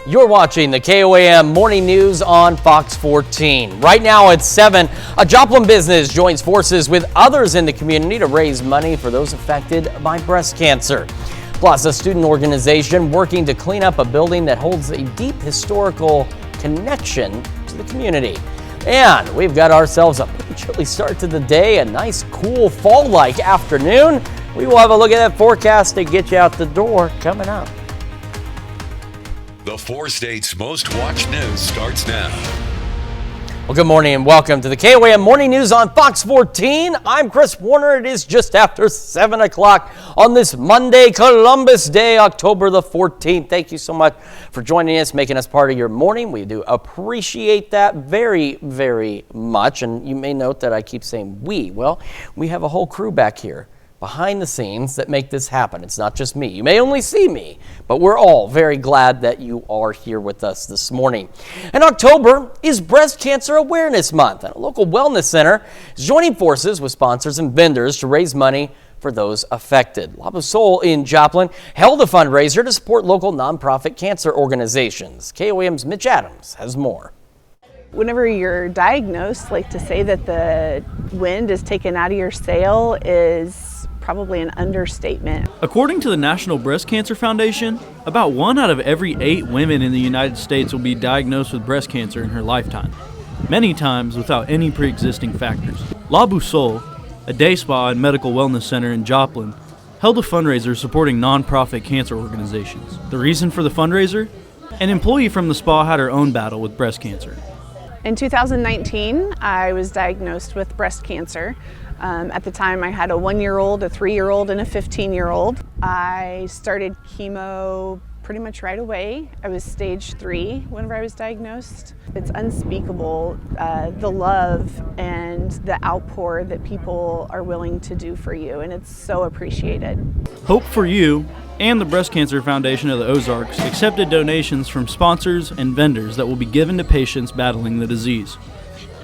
You're watching the KOAM Morning News on Fox 14. Right now at 7, a Joplin business joins forces with others in the community to raise money for those affected by breast cancer. Plus, a student organization working to clean up a building that holds a deep historical connection to the community. And we've got ourselves a pretty chilly start to the day, a nice cool fall-like afternoon. We will have a look at that forecast to get you out the door coming up. The 4 states' most watched news starts now. Well, good morning and welcome to the KOAM Morning News on Fox 14. I'm Chris Warner. It is just after 7 o'clock on this Monday, Columbus Day, October the 14th. Thank you so much for joining us, making us part of your morning. We do appreciate that very, very much. And you may note that I keep saying we. Well, we have a whole crew back here behind the scenes that make this happen. It's not just me. You may only see me, but we're all very glad that you are here with us this morning. And October is Breast Cancer Awareness Month, and a local wellness center is joining forces with sponsors and vendors to raise money for those affected. La Soul in Joplin held a fundraiser to support local nonprofit cancer organizations. KOAM's Mitch Adams has more. Whenever you're diagnosed, like to say that the wind is taken out of your sail is probably an understatement. According to the National Breast Cancer Foundation, about 1 out of every 8 women in the United States will be diagnosed with breast cancer in her lifetime, many times without any pre-existing factors. La Soul, a day spa and medical wellness center in Joplin, held a fundraiser supporting nonprofit cancer organizations. The reason for the fundraiser? An employee from the spa had her own battle with breast cancer. In 2019, I was diagnosed with breast cancer. At the time, I had a 1-year-old, a 3-year-old, and a 15-year-old. I started chemo pretty much right away. I was stage 3 whenever I was diagnosed. It's unspeakable, the love and the outpour that people are willing to do for you, and it's so appreciated. Hope for You and the Breast Cancer Foundation of the Ozarks accepted donations from sponsors and vendors that will be given to patients battling the disease.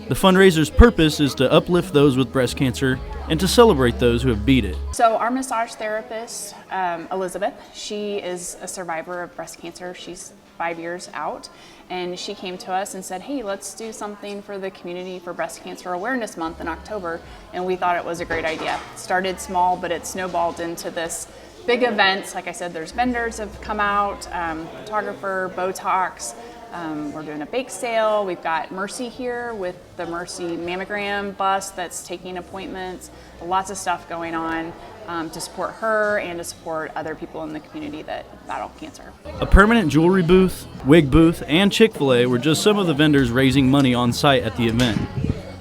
The fundraiser's purpose is to uplift those with breast cancer and to celebrate those who have beat it. So our massage therapist, Elizabeth, she is a survivor of breast cancer. She's 5 years out, and she came to us and said, hey, let's do something for the community for Breast Cancer Awareness Month in October, and we thought it was a great idea. It started small, but it snowballed into this big event. Like I said, there's vendors have come out, photographer, Botox. We're doing a bake sale. We've got Mercy here with the Mercy mammogram bus that's taking appointments. Lots of stuff going on to support her and to support other people in the community that battle cancer. A permanent jewelry booth, wig booth, and Chick-fil-A were just some of the vendors raising money on site at the event.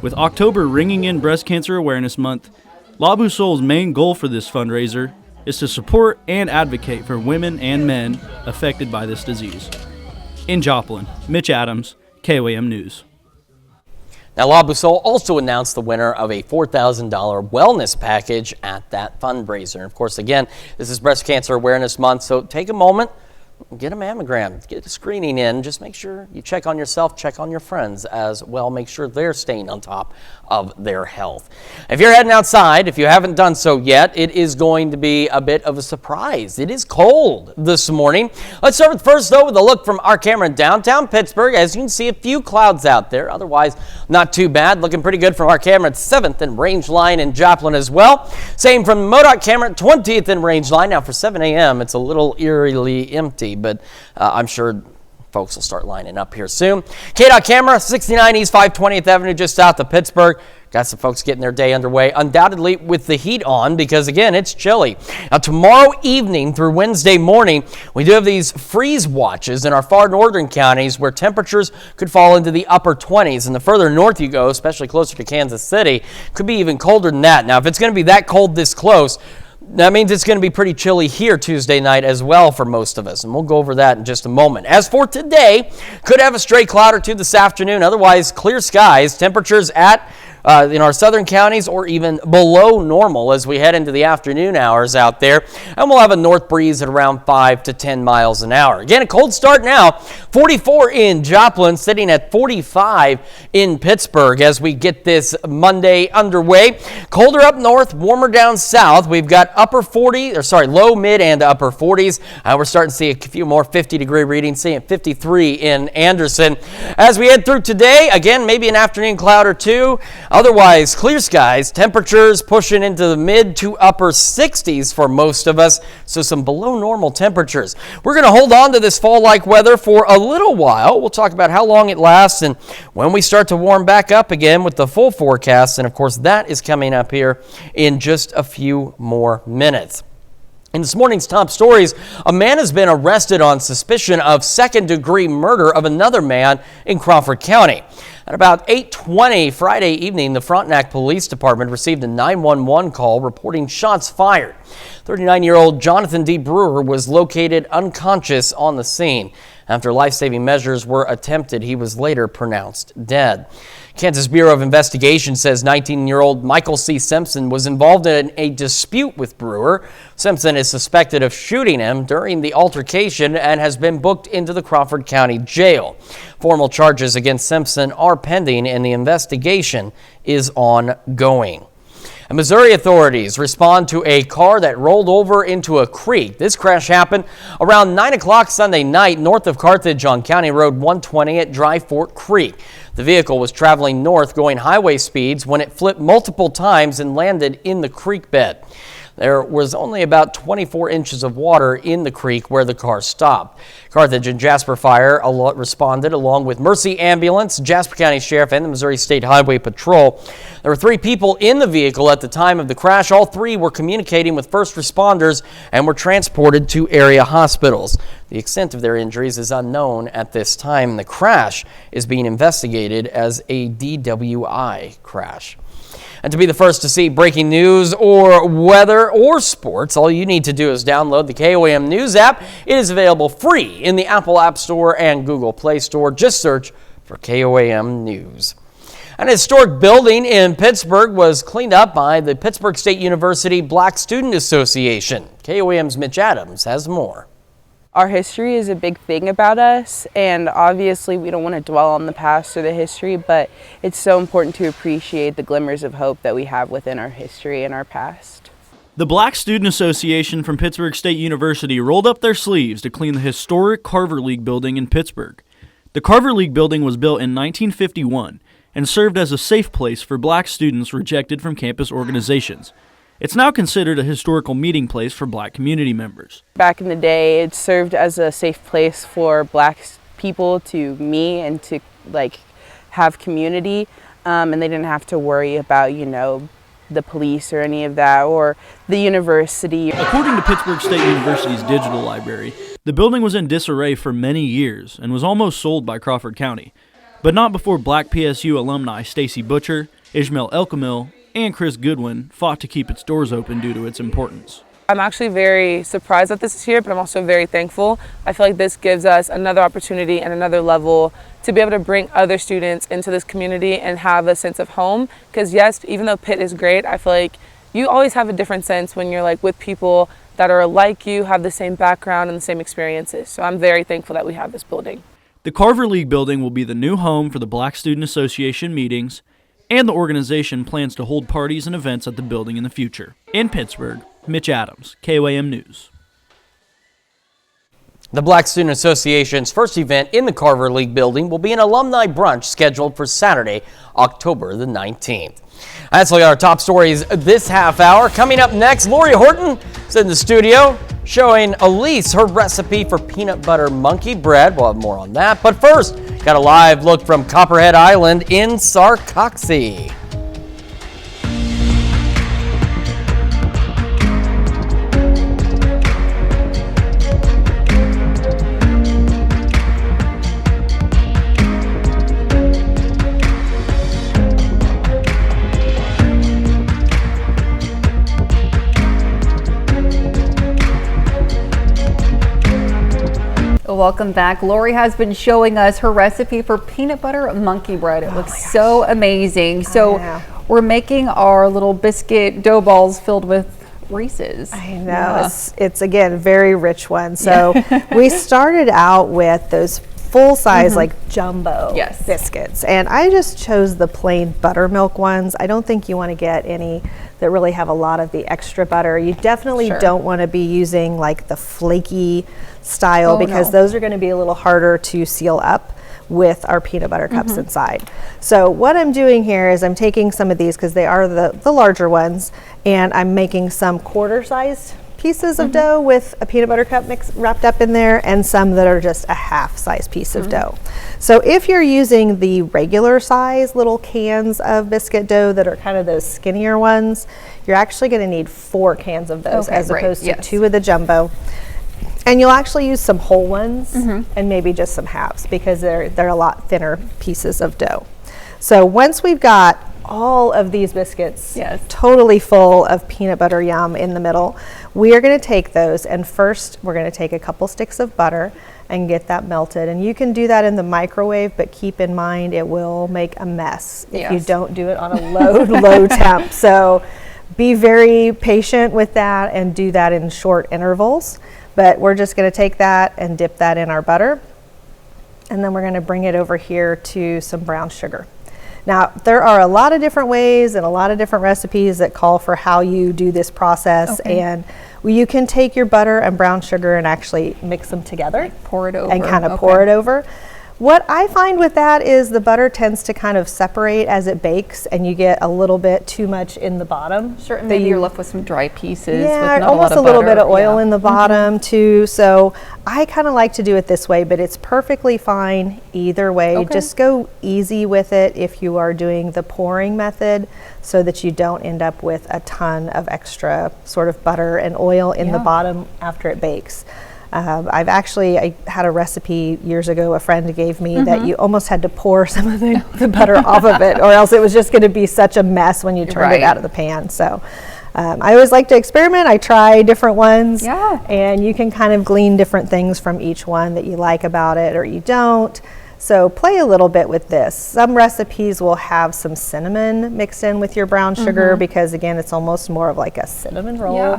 With October ringing in Breast Cancer Awareness Month, La Soul's main goal for this fundraiser is to support and advocate for women and men affected by this disease. In Joplin, Mitch Adams, KOAM News. Now, La Soul also announced the winner of a $4,000 wellness package at that fundraiser. And of course, again, this is Breast Cancer Awareness Month, so take a moment, get a mammogram, get a screening in. Just make sure you check on yourself, check on your friends as well. Make sure they're staying on top of their health. If you're heading outside, if you haven't done so yet, it is going to be a bit of a surprise. It is cold this morning. Let's start with first, though, with a look from our camera in downtown Pittsburgh. As you can see, a few clouds out there. Otherwise, not too bad. Looking pretty good from our camera at 7th and Range Line in Joplin as well. Same from MoDOT camera at 20th and Range Line. Now, for 7 a.m., it's a little eerily empty, but I'm sure folks will start lining up here soon. KDOT camera, 69 East 520th Avenue, just south of Pittsburgh. Got some folks getting their day underway, undoubtedly with the heat on, because again, it's chilly. Now, tomorrow evening through Wednesday morning, we do have these freeze watches in our far northern counties where temperatures could fall into the upper 20s. And the further north you go, especially closer to Kansas City, could be even colder than that. Now, if it's going to be that cold this close, that means it's going to be pretty chilly here Tuesday night as well for most of us, and we'll go over that in just a moment. As for today, could have a stray cloud or two this afternoon, otherwise clear skies. Temperatures at in our southern counties, or even below normal as we head into the afternoon hours out there. And we'll have a north breeze at around 5 to 10 miles an hour. Again, a cold start now. 44 in Joplin, sitting at 45 in Pittsburgh as we get this Monday underway. Colder up north, warmer down south. We've got low, mid, and upper 40s. We're starting to see a few more 50-degree readings, seeing 53 in Anderson. As we head through today, again, maybe an afternoon cloud or two. Otherwise, clear skies. Temperatures pushing into the mid to upper 60s for most of us, so some below normal temperatures. We're going to hold on to this fall-like weather for a little while. We'll talk about how long it lasts and when we start to warm back up again with the full forecast, and of course that is coming up here in just a few more minutes. In this morning's top stories, a man has been arrested on suspicion of second-degree murder of another man in Crawford County. At about 8:20 Friday evening, the Frontenac Police Department received a 911 call reporting shots fired. 39-year-old Jonathan D. Brewer was located unconscious on the scene. After life-saving measures were attempted, he was later pronounced dead. Kansas Bureau of Investigation says 19-year-old Michael C. Simpson was involved in a dispute with Brewer. Simpson is suspected of shooting him during the altercation and has been booked into the Crawford County Jail. Formal charges against Simpson are pending and the investigation is ongoing. And Missouri authorities respond to a car that rolled over into a creek. This crash happened around 9 o'clock Sunday night north of Carthage on County Road 120 at Dry Fork Creek. The vehicle was traveling north going highway speeds when it flipped multiple times and landed in the creek bed. There was only about 24 inches of water in the creek where the car stopped. Carthage and Jasper Fire responded along with Mercy Ambulance, Jasper County Sheriff, and the Missouri State Highway Patrol. There were 3 people in the vehicle at the time of the crash. All 3 were communicating with first responders and were transported to area hospitals. The extent of their injuries is unknown at this time. The crash is being investigated as a DWI crash. And to be the first to see breaking news or weather or sports, all you need to do is download the KOAM News app. It is available free in the Apple App Store and Google Play Store. Just search for KOAM News. An historic building in Pittsburgh was cleaned up by the Pittsburgh State University Black Student Association. KOAM's Mitch Adams has more. Our history is a big thing about us, and obviously we don't want to dwell on the past or the history, but it's so important to appreciate the glimmers of hope that we have within our history and our past. The Black Student Association from Pittsburgh State University rolled up their sleeves to clean the historic Carver League building in Pittsburgh. The Carver League building was built in 1951 and served as a safe place for black students rejected from campus organizations. It's now considered a historical meeting place for black community members. Back in the day, it served as a safe place for black people to meet and to have community, and they didn't have to worry about, the police or any of that, or the university. According to Pittsburgh State University's digital library, the building was in disarray for many years and was almost sold by Crawford County, but not before black PSU alumni Stacy Butcher, Ishmael Elkamil, and Chris Goodwin fought to keep its doors open due to its importance. I'm actually very surprised that this is here, but I'm also very thankful. I feel like this gives us another opportunity and another level to be able to bring other students into this community and have a sense of home. Because yes, even though Pitt is great, I feel like you always have a different sense when you're with people that are like you, have the same background and the same experiences. So I'm very thankful that we have this building. The Carver League building will be the new home for the Black Student Association meetings, and the organization plans to hold parties and events at the building in the future. In Pittsburgh, Mitch Adams, KOAM News. The Black Student Association's first event in the Carver League building will be an alumni brunch scheduled for Saturday, October the 19th. That's all our top stories this half hour. Coming up next, Lori Horton is in the studio showing Elise her recipe for peanut butter monkey bread. We'll have more on that. But first, got a live look from Copperhead Island in Sarcoxie. welcome back. Lori has been showing us her recipe for peanut butter monkey bread. It looks so amazing. So we're making our little biscuit dough balls filled with Reese's. I know, it's again, very rich one. So we started out with those full size like jumbo biscuits, and I just chose the plain buttermilk ones. I don't think you want to get any that really have a lot of the extra butter. You definitely don't want to be using like the flaky style because those are going to be a little harder to seal up with our peanut butter cups inside. So what I'm doing here is I'm taking some of these because they are the larger ones, and I'm making some quarter sized pieces of dough with a peanut butter cup mix wrapped up in there, and some that are just a half size piece of dough. So if you're using the regular size little cans of biscuit dough that are kind of those skinnier ones, you're actually going to need 4 cans of those as opposed to 2 of the jumbo. And you'll actually use some whole ones and maybe just some halves because they're a lot thinner pieces of dough. So once we've got all of these biscuits totally full of peanut butter yum in the middle, we are going to take those, and first we're going to take a couple sticks of butter and get that melted. And you can do that in the microwave, but keep in mind it will make a mess if you don't do it on a low temp. So be very patient with that and do that in short intervals. But we're just going to take that and dip that in our butter, and then we're going to bring it over here to some brown sugar. Now, there are a lot of different ways and a lot of different recipes that call for how you do this process, and you can take your butter and brown sugar and actually mix them together, like pour it over, and kind of pour it over. What I find with that is the butter tends to kind of separate as it bakes, and you get a little bit too much in the bottom. Sure, and maybe you're left with some dry pieces. Yeah, with not almost a little bit of oil in the bottom too. So I kind of like to do it this way, but it's perfectly fine either way. Just go easy with it if you are doing the pouring method, so that you don't end up with a ton of extra sort of butter and oil in the bottom after it bakes. I had a recipe years ago a friend gave me that you almost had to pour some of the butter off of it, or else it was just going to be such a mess when you turned it out of the pan. So I always like to experiment. I try different ones, and you can kind of glean different things from each one that you like about it or you don't. So play a little bit with this. Some recipes will have some cinnamon mixed in with your brown sugar because, again, it's almost more of like a cinnamon roll,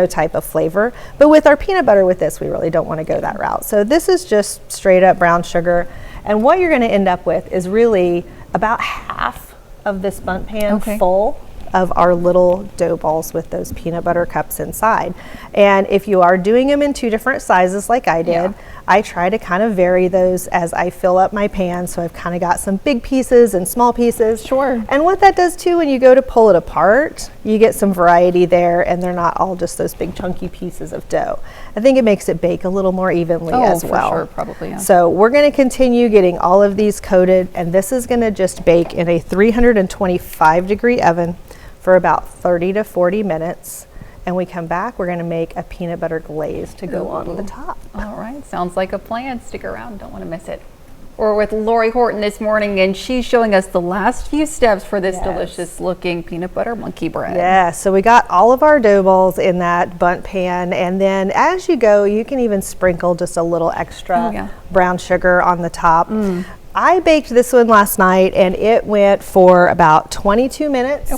type of flavor. But with our peanut butter with this, we really don't want to go that route. So this is just straight up brown sugar. And what you're going to end up with is really about half of this bundt pan full of our little dough balls with those peanut butter cups inside. And if you are doing them in 2 different sizes like I did, I try to kind of vary those as I fill up my pan. So I've kind of got some big pieces and small pieces. And what that does too, when you go to pull it apart, you get some variety there, and they're not all just those big chunky pieces of dough. I think it makes it bake a little more evenly as well. For sure, probably, So we're going to continue getting all of these coated, and this is going to just bake in a 325 degree oven for about 30 to 40 minutes. And we come back, we're going to make a peanut butter glaze to go on the top. All right, sounds like a plan. Stick around, don't want to miss it. We're with Lori Horton this morning, and she's showing us the last few steps for this delicious looking peanut butter monkey bread. Yeah, so we got all of our dough balls in that bundt pan, and then as you go, you can even sprinkle just a little extra brown sugar on the top. I baked this one last night, and it went for about 22 minutes.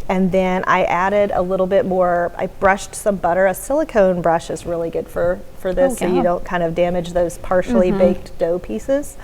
And then I added a little bit more, I brushed some butter. A silicone brush is really good for this, so you don't kind of damage those partially baked dough pieces.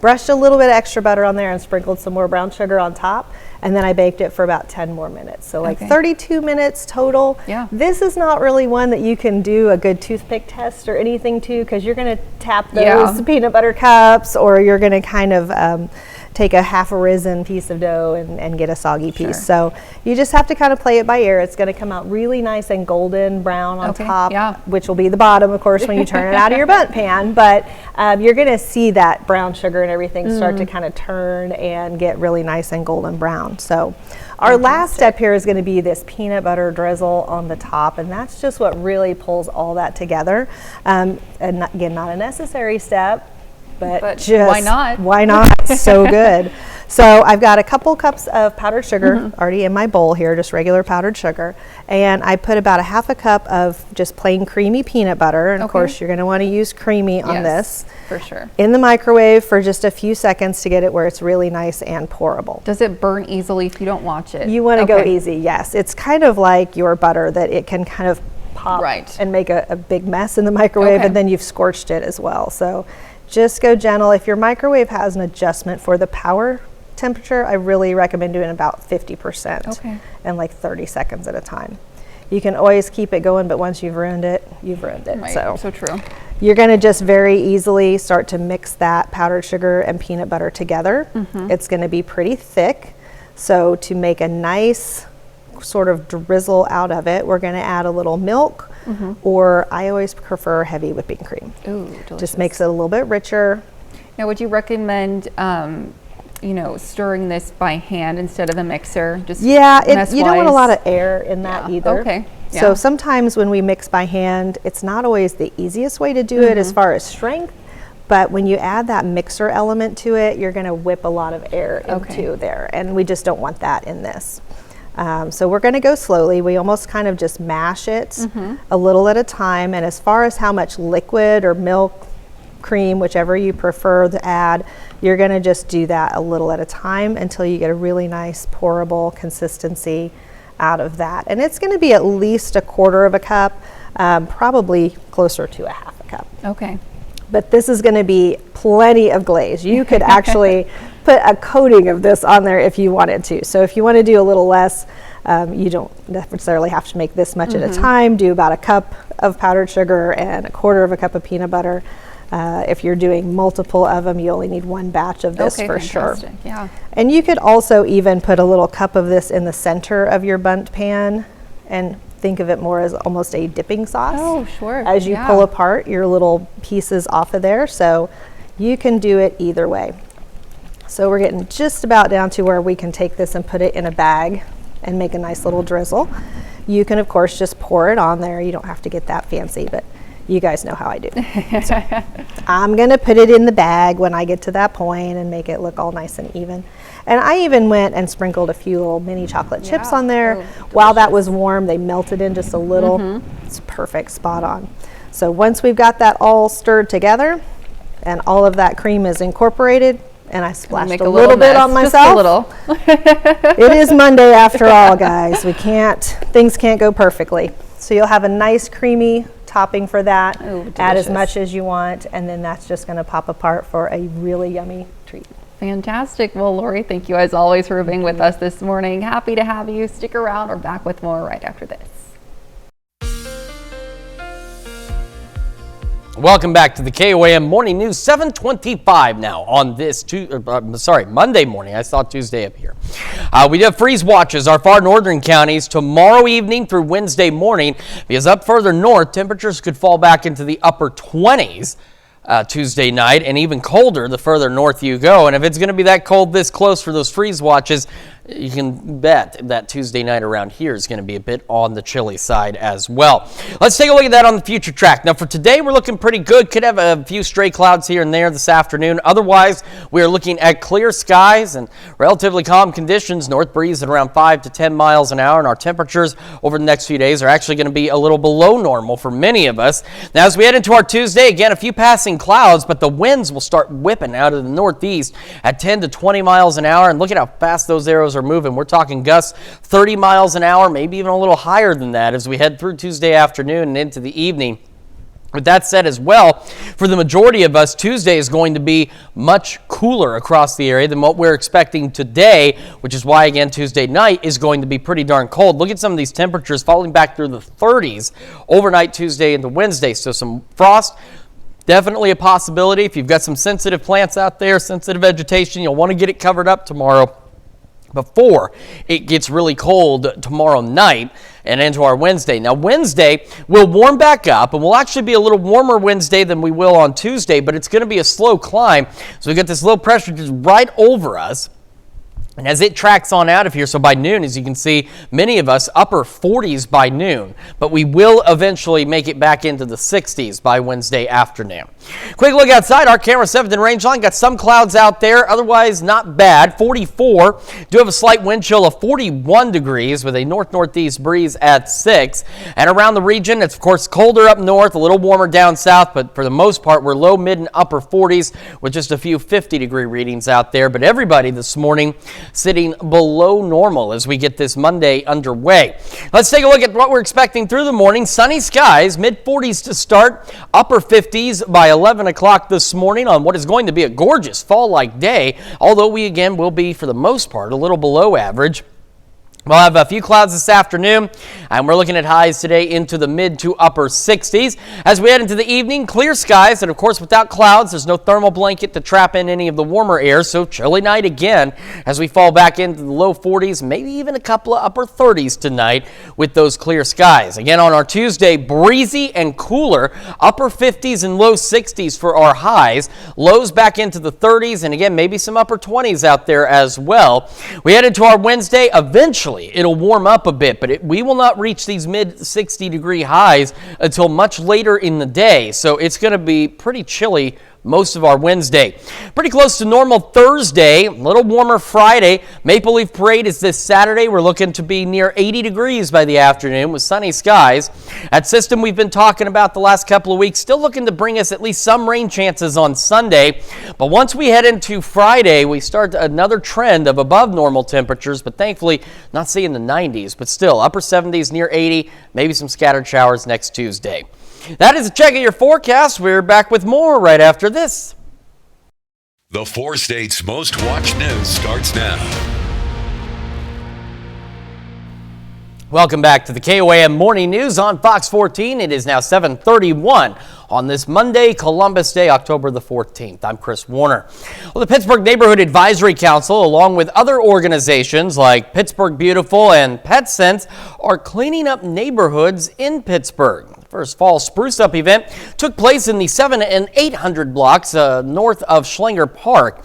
Brushed a little bit of extra butter on there and sprinkled some more brown sugar on top, and then I baked it for about 10 more minutes. So like 32 minutes total. This is not really one that you can do a good toothpick test or anything to, because you're going to tap those peanut butter cups, or you're going to kind of take a half a risen piece of dough and get a soggy piece. So you just have to kind of play it by ear. It's going to come out really nice and golden brown on top, which will be the bottom, of course, when you turn it out of your bundt pan. But you're going to see that brown sugar and everything start to kind of turn and get really nice and golden brown. So our last step here is going to be this peanut butter drizzle on the top, and that's just what really pulls all that together. And again, not a necessary step, but just why not? Why not? So good. So I've got a couple cups of powdered sugar already in my bowl here, just regular powdered sugar. And I put about a half a cup of just plain creamy peanut butter. And of course, you're going to want to use creamy on this. For sure. In the microwave for just a few seconds to get it where it's really nice and pourable. Does it burn easily if you don't watch it? You want to go easy, yes. It's kind of like your butter that it can kind of pop and make a big mess in the microwave, and then you've scorched it as well. So just go gentle. If your microwave has an adjustment for the power temperature, I really recommend doing about 50% and like 30 seconds at a time. You can always keep it going, but once you've ruined it, you've ruined it. So true. You're going to just very easily start to mix that powdered sugar and peanut butter together. It's going to be pretty thick. So to make a nice sort of drizzle out of it, we're going to add a little milk, or I always prefer heavy whipping cream. Ooh, delicious. Just makes it a little bit richer. Now, would you recommend, stirring this by hand instead of a mixer? Just you don't want a lot of air in that either. Okay. So sometimes when we mix by hand, it's not always the easiest way to do it as far as strength, but when you add that mixer element to it, you're going to whip a lot of air into there, and we just don't want that in this. So we're going to go slowly. We almost kind of just mash it a little at a time, and as far as how much liquid or milk, cream, whichever you prefer to add, you're going to just do that a little at a time until you get a really nice pourable consistency out of that. And it's going to be at least a quarter of a cup, probably closer to a half a cup. Okay. But this is going to be plenty of glaze. You could actually put a coating of this on there if you wanted to. So if you want to do a little less, you don't necessarily have to make this much at a time. Do about a cup of powdered sugar and a quarter of a cup of peanut butter. If you're doing multiple of them, you only need one batch of this for sure. Yeah. And you could also even put a little cup of this in the center of your bundt pan and think of it more as almost a dipping sauce. Oh, sure. As you pull apart your little pieces off of there. So you can do it either way. So we're getting just about down to where we can take this and put it in a bag and make a nice little drizzle. You can, of course, just pour it on there. You don't have to get that fancy, but you guys know how I do. So I'm going to put it in the bag when I get to that point and make it look all nice and even. And I even went and sprinkled a few little mini chocolate chips on there. While that was warm, they melted in just a little. It's perfect, spot on. So once we've got that all stirred together and all of that cream is incorporated, and I splashed a little bit on myself. Just a little. It is Monday after all, guys. Things can't go perfectly. So you'll have a nice creamy topping for that. Ooh, add as much as you want, and then that's just going to pop apart for a really yummy treat. Fantastic. Well, Lori, thank you as always for being with us this morning. Happy to have you. Stick around. We're back with more right after this. Welcome back to the KOAM Morning News, 7:25 now on this Monday morning. I saw Tuesday up here. We do have freeze watches, our far northern counties, tomorrow evening through Wednesday morning, because up further north, temperatures could fall back into the upper 20s Tuesday night, and even colder the further north you go. And if it's going to be that cold this close for those freeze watches, you can bet that Tuesday night around here is going to be a bit on the chilly side as well. Let's take a look at that on the future track. Now for today, we're looking pretty good. Could have a few stray clouds here and there this afternoon. Otherwise, we are looking at clear skies and relatively calm conditions. North breeze at around 5 to 10 miles an hour. And our temperatures over the next few days are actually going to be a little below normal for many of us. Now as we head into our Tuesday, again, a few passing clouds, but the winds will start whipping out of the northeast at 10 to 20 miles an hour. And look at how fast those arrows are moving. We're talking gusts 30 miles an hour, maybe even a little higher than that as we head through Tuesday afternoon and into the evening. With that said as well, for the majority of us, Tuesday is going to be much cooler across the area than what we're expecting today, which is why, again, Tuesday night is going to be pretty darn cold. Look at some of these temperatures falling back through the 30s overnight Tuesday into Wednesday. So some frost, definitely a possibility. If you've got some sensitive plants out there, sensitive vegetation, you'll want to get it covered up tomorrow before it gets really cold tomorrow night and into our Wednesday. Now Wednesday will warm back up, and we'll actually be a little warmer Wednesday than we will on Tuesday, but it's going to be a slow climb. So we've got this low pressure just right over us. And as it tracks on out of here, so by noon, as you can see, many of us upper 40s by noon, but we will eventually make it back into the 60s by Wednesday afternoon. Quick look outside. Our camera 7th and range line got some clouds out there, otherwise not bad. 44. Do have a slight wind chill of 41 degrees with a north-northeast breeze at 6. And around the region, it's of course colder up north, a little warmer down south, but for the most part, we're low, mid, and upper 40s with just a few 50-degree readings out there. But everybody this morning sitting below normal as we get this Monday underway. Let's take a look at what we're expecting through the morning. Sunny skies, mid 40s to start, upper 50s by 11 o'clock this morning on what is going to be a gorgeous fall-like day, although we again will be for the most part a little below average. We'll have a few clouds this afternoon, and we're looking at highs today into the mid to upper 60s. As we head into the evening, clear skies, and of course without clouds, there's no thermal blanket to trap in any of the warmer air, so chilly night again as we fall back into the low 40s, maybe even a couple of upper 30s tonight with those clear skies. Again on our Tuesday, breezy and cooler, upper 50s and low 60s for our highs, lows back into the 30s, and again maybe some upper 20s out there as well. We head into our Wednesday, eventually it'll warm up a bit, but we will not reach these mid 60-degree highs until much later in the day. So it's going to be pretty chilly most of our Wednesday. Pretty close to normal Thursday, a little warmer Friday. Maple Leaf Parade is this Saturday. We're looking to be near 80 degrees by the afternoon with sunny skies. That system we've been talking about the last couple of weeks, still looking to bring us at least some rain chances on Sunday. But once we head into Friday, we start another trend of above normal temperatures, but thankfully not seeing the 90s, but still upper 70s near 80, maybe some scattered showers next Tuesday. That is a check of your forecast. We're back with more right after this. The 4 states' most watched news starts now. Welcome back to the KOAM Morning News on Fox 14. It is now 7:31 on this Monday, Columbus Day, October the 14th. I'm Chris Warner. Well, the Pittsburgh Neighborhood Advisory Council, along with other organizations like Pittsburgh Beautiful and PetSense, are cleaning up neighborhoods in Pittsburgh. The first fall spruce up event took place in the 700 and 800 blocks north of Schlinger Park.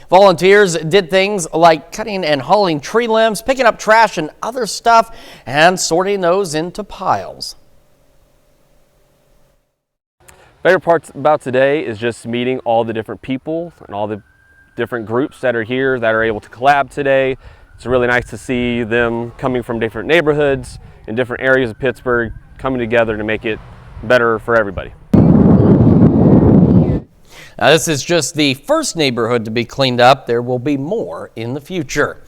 Volunteers did things like cutting and hauling tree limbs, picking up trash and other stuff, and sorting those into piles. Favorite parts about today is just meeting all the different people and all the different groups that are here that are able to collab today. It's really nice to see them coming from different neighborhoods in different areas of Pittsburgh, coming together to make it better for everybody. Now, this is just the first neighborhood to be cleaned up. There will be more in the future.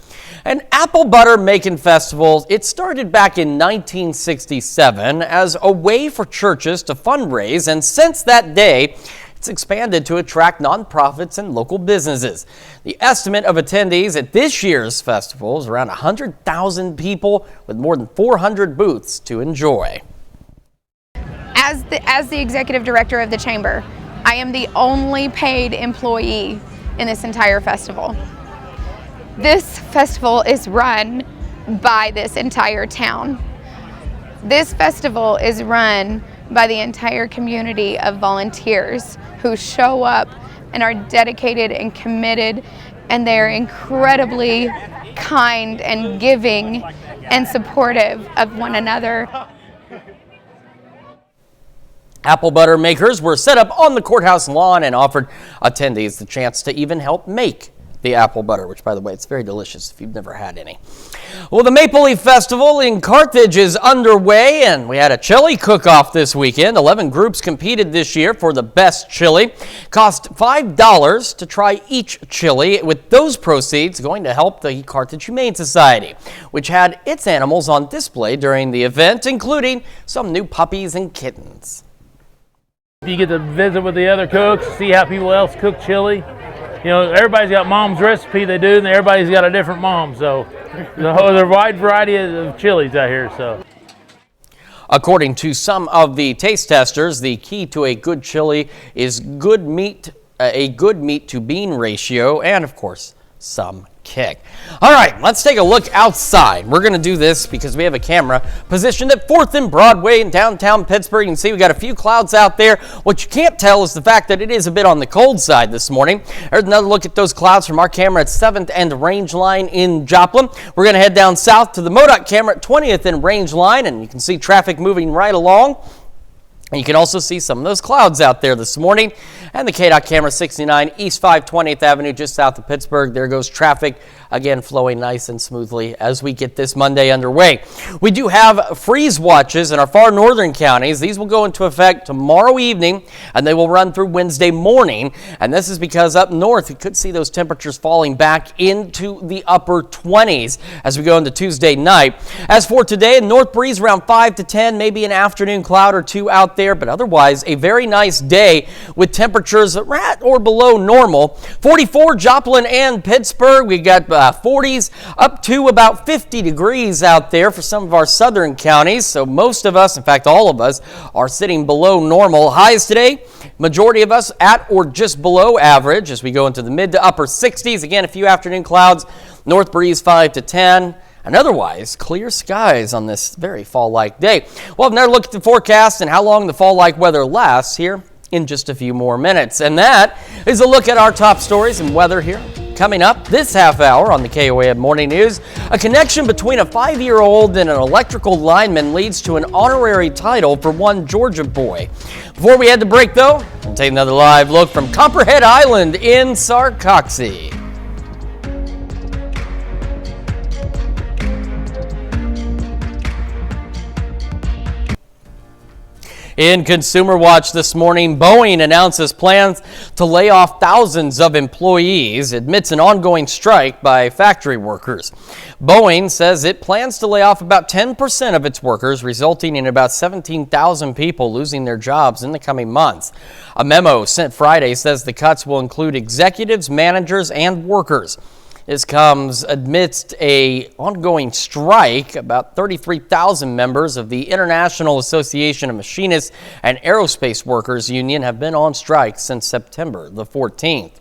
An apple butter making festival, it started back in 1967 as a way for churches to fundraise, and since that day, it's expanded to attract nonprofits and local businesses. The estimate of attendees at this year's festival is around 100,000 people with more than 400 booths to enjoy. As the executive director of the chamber, I am the only paid employee in this entire festival. This festival is run by this entire town. This festival is run by the entire community of volunteers who show up and are dedicated and committed, and they're incredibly kind and giving and supportive of one another. Apple butter makers were set up on the courthouse lawn and offered attendees the chance to even help make the apple butter, which, by the way, it's very delicious if you've never had any. Well, the Maple Leaf Festival in Carthage is underway, and we had a chili cook-off this weekend. 11 groups competed this year for the best chili. Cost $5 to try each chili, with those proceeds going to help the Carthage Humane Society, which had its animals on display during the event, including some new puppies and kittens. You get to visit with the other cooks, see how people else cook chili. You know, everybody's got mom's recipe they do, and everybody's got a different mom. So there's a wide variety of chilies out here. So, according to some of the taste testers, the key to a good chili is a good meat to bean ratio, and of course, some kick. All right, let's take a look outside. We're going to do this because we have a camera positioned at 4th and Broadway in downtown Pittsburgh. You can see we got a few clouds out there. What you can't tell is the fact that it is a bit on the cold side this morning. There's another look at those clouds from our camera at 7th and Range Line in Joplin. We're going to head down south to the MoDOT camera at 20th and Range Line, and you can see traffic moving right along. And you can also see some of those clouds out there this morning. And the KDOT camera 69 East 520th Avenue just south of Pittsburgh. There goes traffic, again, flowing nice and smoothly as we get this Monday underway. We do have freeze watches in our far northern counties. These will go into effect tomorrow evening, and they will run through Wednesday morning. And this is because up north, we could see those temperatures falling back into the upper 20s as we go into Tuesday night. As for today, a north breeze around 5 to 10, maybe an afternoon cloud or two out there, but otherwise a very nice day with temperatures at or below normal. 44 Joplin and Pittsburgh. We got 40s up to about 50 degrees out there for some of our southern counties. So most of us, in fact all of us, are sitting below normal. Highs today, majority of us at or just below average as we go into the mid to upper 60s. Again, a few afternoon clouds, north breeze 5 to 10. And otherwise, clear skies on this very fall-like day. We'll have another look at the forecast and how long the fall-like weather lasts here in just a few more minutes. And that is a look at our top stories and weather here. Coming up this half hour on the KOAM Morning News, a connection between a 5-year-old and an electrical lineman leads to an honorary title for one Georgia boy. Before we head to break, though, we'll take another live look from Copperhead Island in Sarcoxie. In Consumer Watch this morning, Boeing announces plans to lay off thousands of employees, admits an ongoing strike by factory workers. Boeing says it plans to lay off about 10% of its workers, resulting in about 17,000 people losing their jobs in the coming months. A memo sent Friday says the cuts will include executives, managers, and workers. This comes amidst an ongoing strike. About 33,000 members of the International Association of Machinists and Aerospace Workers Union have been on strike since September the 14th.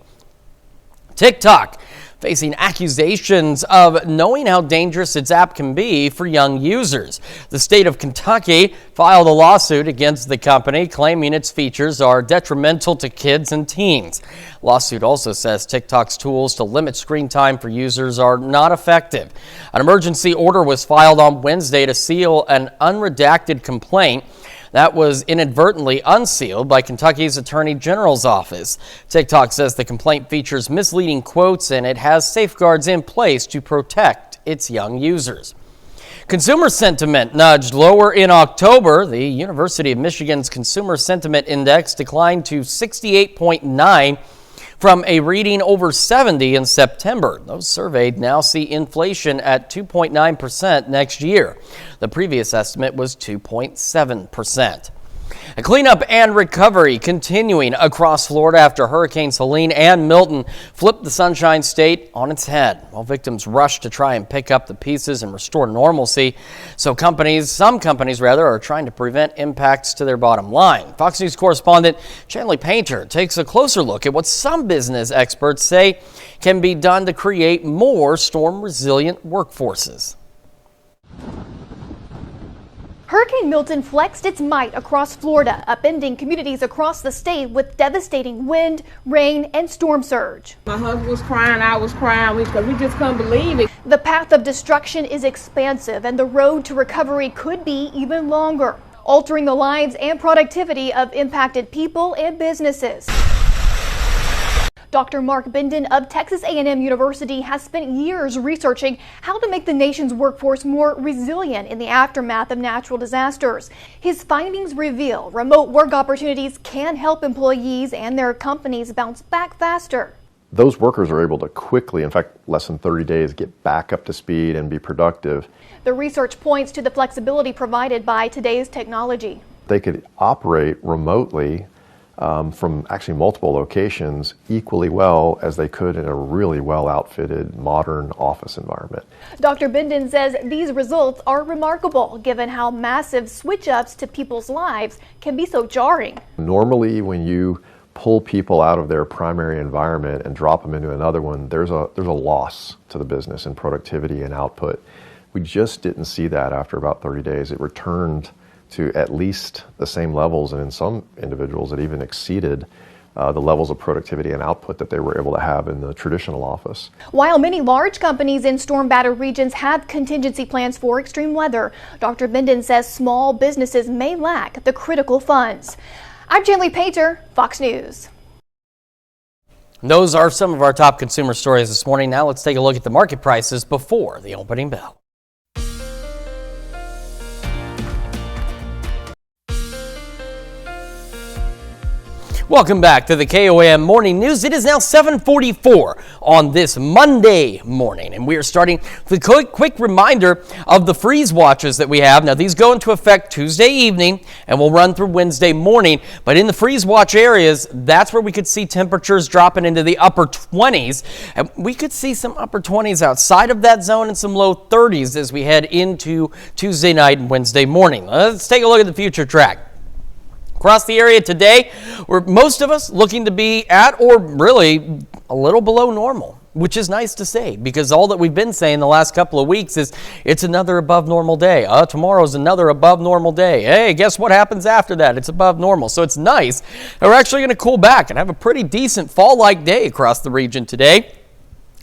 TikTok facing accusations of knowing how dangerous its app can be for young users. The state of Kentucky filed a lawsuit against the company, claiming its features are detrimental to kids and teens. Lawsuit also says TikTok's tools to limit screen time for users are not effective. An emergency order was filed on Wednesday to seal an unredacted complaint that was inadvertently unsealed by Kentucky's Attorney General's office. TikTok says the complaint features misleading quotes and it has safeguards in place to protect its young users. Consumer sentiment nudged lower in October. The University of Michigan's Consumer Sentiment Index declined to 68.9 from a reading over 70 in September. Those surveyed now see inflation at 2.9% next year. The previous estimate was 2.7%. A cleanup and recovery continuing across Florida after Hurricanes Helene and Milton flipped the Sunshine State on its head. While victims rushed to try and pick up the pieces and restore normalcy, some companies are trying to prevent impacts to their bottom line. Fox News correspondent Chanley Painter takes a closer look at what some business experts say can be done to create more storm-resilient workforces. Hurricane Milton flexed its might across Florida, upending communities across the state with devastating wind, rain, and storm surge. My husband was crying, I was crying, because we just couldn't believe it. The path of destruction is expansive, and the road to recovery could be even longer, altering the lives and productivity of impacted people and businesses. Dr. Mark Bindon of Texas A&M University has spent years researching how to make the nation's workforce more resilient in the aftermath of natural disasters. His findings reveal remote work opportunities can help employees and their companies bounce back faster. Those workers are able to quickly, in fact, less than 30 days, get back up to speed and be productive. The research points to the flexibility provided by today's technology. They could operate remotely from actually multiple locations equally well as they could in a really well outfitted modern office environment. Dr. Bindon says these results are remarkable given how massive switch ups to people's lives can be so jarring. Normally when you pull people out of their primary environment and drop them into another one, there's a loss to the business in productivity and output. We just didn't see that after about 30 days. It returned to at least the same levels, and in some individuals it even exceeded the levels of productivity and output that they were able to have in the traditional office. While many large companies in storm-battered regions have contingency plans for extreme weather, Dr. Benden says small businesses may lack the critical funds. I'm Janley Painter, Fox News. Those are some of our top consumer stories this morning. Now let's take a look at the market prices before the opening bell. Welcome back to the KOAM Morning News. It is now 7:44 on this Monday morning, and we are starting with a quick reminder of the freeze watches that we have. Now, these go into effect Tuesday evening and will run through Wednesday morning, but in the freeze watch areas, that's where we could see temperatures dropping into the upper 20s, and we could see some upper 20s outside of that zone and some low 30s as we head into Tuesday night and Wednesday morning. Let's take a look at the future track. Across the area today, we're most of us looking to be at or really a little below normal, which is nice to say because all that we've been saying the last couple of weeks is it's another above normal day. Tomorrow's another above normal day. Hey, guess what happens after that? It's above normal. So it's nice. And we're actually going to cool back and have a pretty decent fall-like day across the region today.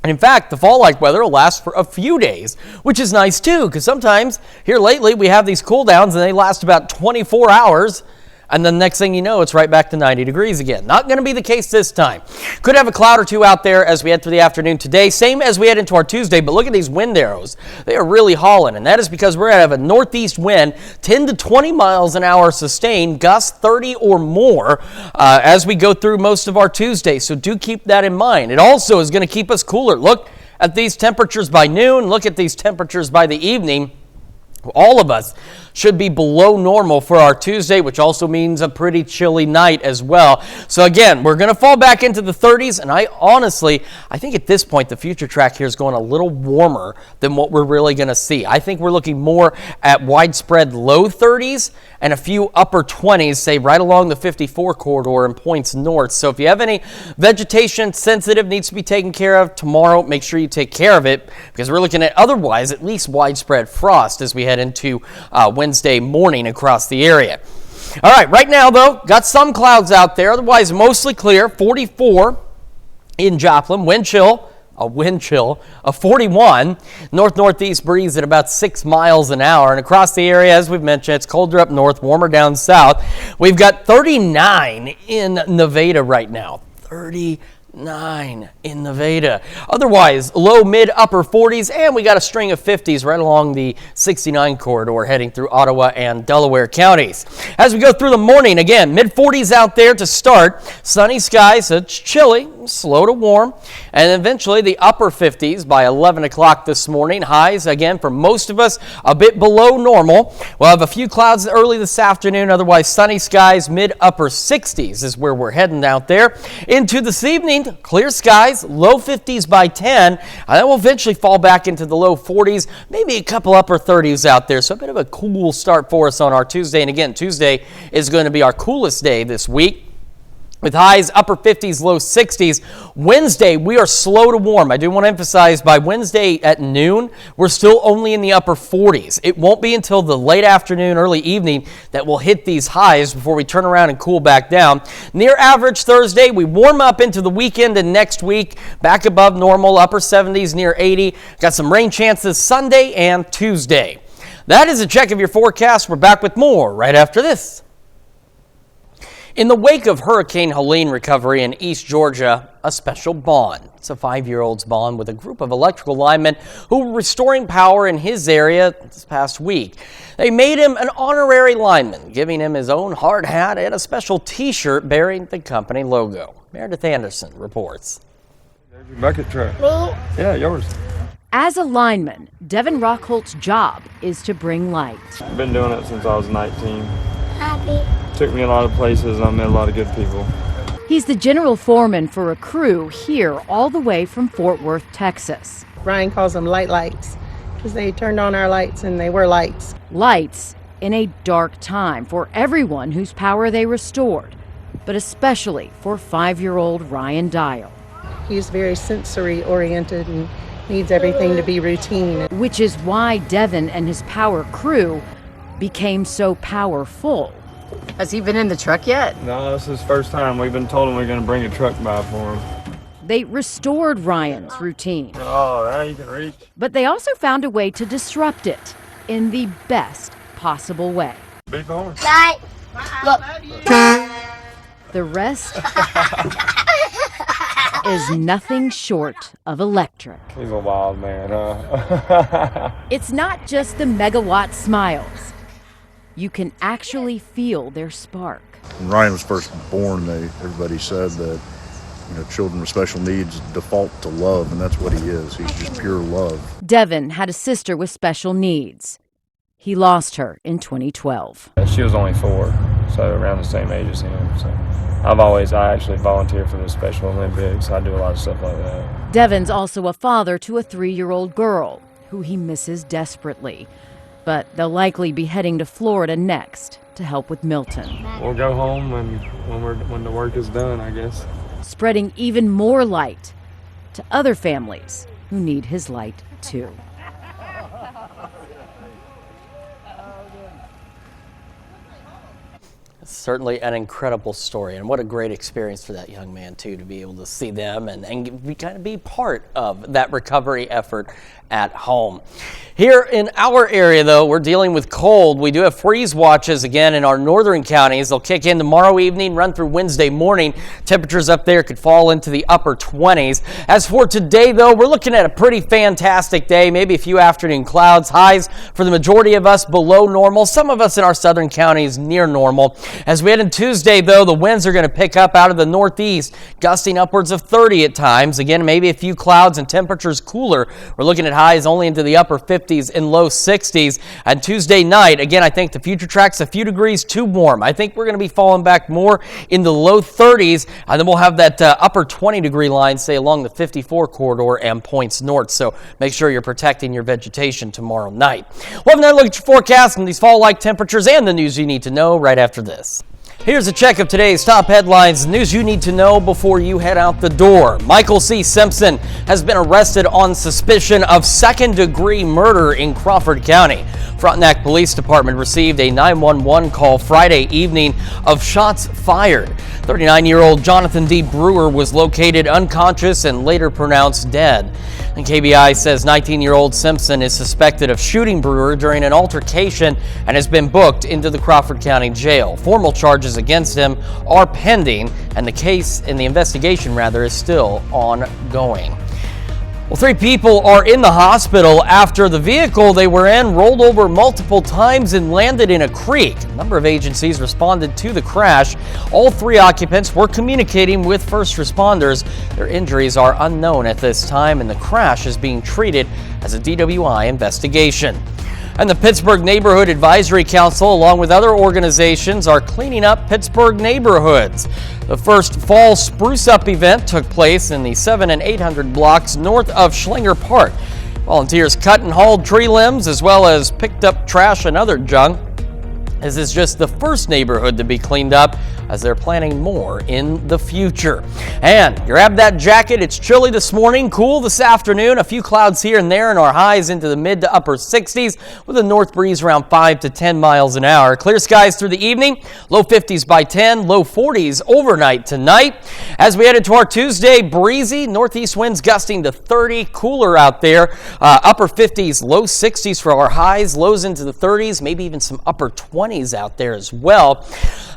And in fact, the fall-like weather will last for a few days, which is nice too, because sometimes here lately we have these cool downs and they last about 24 hours. And then next thing you know, it's right back to 90 degrees again. Not going to be the case this time. Could have a cloud or two out there as we head through the afternoon today. Same as we head into our Tuesday, but look at these wind arrows. They are really hauling, and that is because we're going to have a northeast wind, 10 to 20 miles an hour sustained, gusts 30 or more as we go through most of our Tuesday. So do keep that in mind. It also is going to keep us cooler. Look at these temperatures by noon. Look at these temperatures by the evening. All of us should be below normal for our Tuesday, which also means a pretty chilly night as well. So again, we're going to fall back into the 30s, and I think at this point the future track here is going a little warmer than what we're really going to see. I think we're looking more at widespread low 30s and a few upper 20s, say right along the 54 corridor and points north. So if you have any vegetation sensitive needs to be taken care of tomorrow, make sure you take care of it because we're looking at otherwise at least widespread frost as we head into Wednesday morning across the area. All right, right now though, got some clouds out there, otherwise mostly clear. 44 in Joplin, wind chill of 41, north-northeast breeze at about 6 miles an hour. And across the area, as we've mentioned, it's colder up north, warmer down south. We've got 39 in Nevada right now. 39 in Nevada. Otherwise, low, mid, upper 40s, and we got a string of 50s right along the 69 corridor heading through Ottawa and Delaware counties. As we go through the morning, again, mid 40s out there to start. Sunny skies, it's chilly, slow to warm, and eventually the upper 50s by 11 o'clock this morning. Highs, again, for most of us, a bit below normal. We'll have a few clouds early this afternoon, otherwise sunny skies, mid, upper 60s is where we're heading out there. Into this evening, clear skies, low 50s by 10. That will eventually fall back into the low 40s, maybe a couple upper 30s out there. So a bit of a cool start for us on our Tuesday. And again, Tuesday is going to be our coolest day this week, with highs upper 50s, low 60s. Wednesday, we are slow to warm. I do want to emphasize by Wednesday at noon, we're still only in the upper 40s. It won't be until the late afternoon, early evening that we'll hit these highs before we turn around and cool back down. Near average Thursday, we warm up into the weekend and next week, back above normal, upper 70s, near 80. Got some rain chances Sunday and Tuesday. That is a check of your forecast. We're back with more right after this. In the wake of Hurricane Helene recovery in East Georgia, a special bond. It's a 5-year-old's bond with a group of electrical linemen who were restoring power in his area this past week. They made him an honorary lineman, giving him his own hard hat and a special T-shirt bearing the company logo. Meredith Anderson reports. There's your bucket truck. Yeah, yours. As a lineman, Devin Rockholt's job is to bring light. I've been doing it since I was 19. Took me a lot of places and I met a lot of good people. He's the general foreman for a crew here all the way from Fort Worth, Texas. Ryan calls them lights because they turned on our lights and they were lights. Lights in a dark time for everyone whose power they restored. but especially for 5-year-old Ryan Dial. He's very sensory oriented and needs everything to be routine. Which is why Devin and his power crew became so powerful. Has he been in the truck yet? No, this is his first time. We've been told him we're going to bring a truck by for him. They restored Ryan's routine. Oh, now you can reach. But they also found a way to disrupt it in the best possible way. Big horn. Look. The rest is nothing short of electric. He's a wild man, huh? It's not just the megawatt smiles. You can actually feel their spark. When Ryan was first born, everybody said that children with special needs default to love, and that's what he is. He's just pure love. Devin had a sister with special needs. He lost her in 2012. She was only 4, so around the same age as him. So I actually volunteer for the Special Olympics. I do a lot of stuff like that. Devin's also a father to a 3-year-old girl who he misses desperately. But they'll likely be heading to Florida next to help with Milton. We'll go home when the work is done, I guess. Spreading even more light to other families who need his light too. Certainly an incredible story, and what a great experience for that young man too, to be able to see them and kind of be part of that recovery effort at home. Here in our area, though, we're dealing with cold. We do have freeze watches again in our northern counties. They'll kick in tomorrow evening, run through Wednesday morning. Temperatures up there could fall into the upper 20s. As for today, though, we're looking at a pretty fantastic day, maybe a few afternoon clouds. Highs for the majority of us below normal, some of us in our southern counties near normal. As we head into Tuesday, though, the winds are going to pick up out of the northeast, gusting upwards of 30 at times. Again, maybe a few clouds and temperatures cooler. We're looking at highs only into the upper 50s and low 60s. And Tuesday night, again, I think the future track's a few degrees too warm. I think we're going to be falling back more in the low 30s, and then we'll have that upper 20-degree line, say, along the 54 corridor and points north. So make sure you're protecting your vegetation tomorrow night. We'll have another look at your forecast and these fall-like temperatures and the news you need to know right after this. Here's a check of today's top headlines, news you need to know before you head out the door. Michael C. Simpson has been arrested on suspicion of second-degree murder in Crawford County. Frontenac Police Department received a 911 call Friday evening of shots fired. 39-year-old Jonathan D. Brewer was located unconscious and later pronounced dead. And KBI says 19-year-old Simpson is suspected of shooting Brewer during an altercation and has been booked into the Crawford County Jail. Formal charges against him are pending, and the investigation is still ongoing. Well, 3 people are in the hospital after the vehicle they were in rolled over multiple times and landed in a creek. A number of agencies responded to the crash. All 3 occupants were communicating with first responders. Their injuries are unknown at this time, and the crash is being treated as a DWI investigation. And the Pittsburgh Neighborhood Advisory Council, along with other organizations, are cleaning up Pittsburgh neighborhoods. The first fall spruce up event took place in the 700 and 800 blocks north of Schlinger Park. Volunteers cut and hauled tree limbs as well as picked up trash and other junk. This is just the first neighborhood to be cleaned up, as they're planning more in the future. And grab that jacket. It's chilly this morning, cool this afternoon. A few clouds here and there, and our highs into the mid to upper 60s with a north breeze around 5 to 10 miles an hour. Clear skies through the evening, low 50s by 10, low 40s overnight tonight. As we head into our Tuesday, breezy, northeast winds gusting to 30, cooler out there. Upper 50s, low 60s for our highs, lows into the 30s, maybe even some upper 20s out there as well.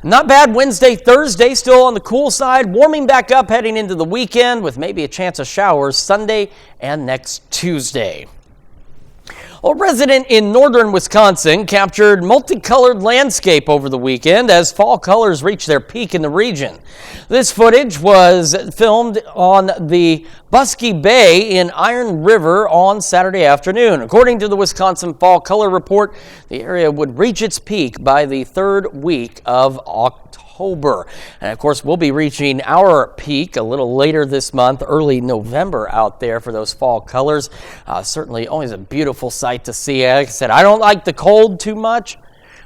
Not bad Wednesday, Thursday, still on the cool side, warming back up heading into the weekend with maybe a chance of showers Sunday and next Tuesday. A resident in northern Wisconsin captured multicolored landscape over the weekend as fall colors reached their peak in the region. This footage was filmed on the Buskey Bay in Iron River on Saturday afternoon. According to the Wisconsin Fall Color Report, the area would reach its peak by the 3rd week of October. And of course, we'll be reaching our peak a little later this month, early November out there for those fall colors. Certainly always a beautiful sight to see. Like I said, I don't like the cold too much,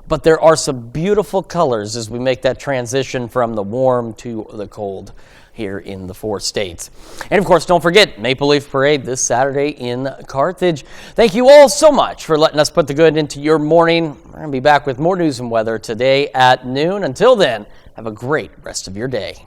but there are some beautiful colors as we make that transition from the warm to the cold here in the 4 states. And of course, don't forget Maple Leaf Parade this Saturday in Carthage. Thank you all so much for letting us put the good into your morning. We're going to be back with more news and weather today at noon. Until then, have a great rest of your day.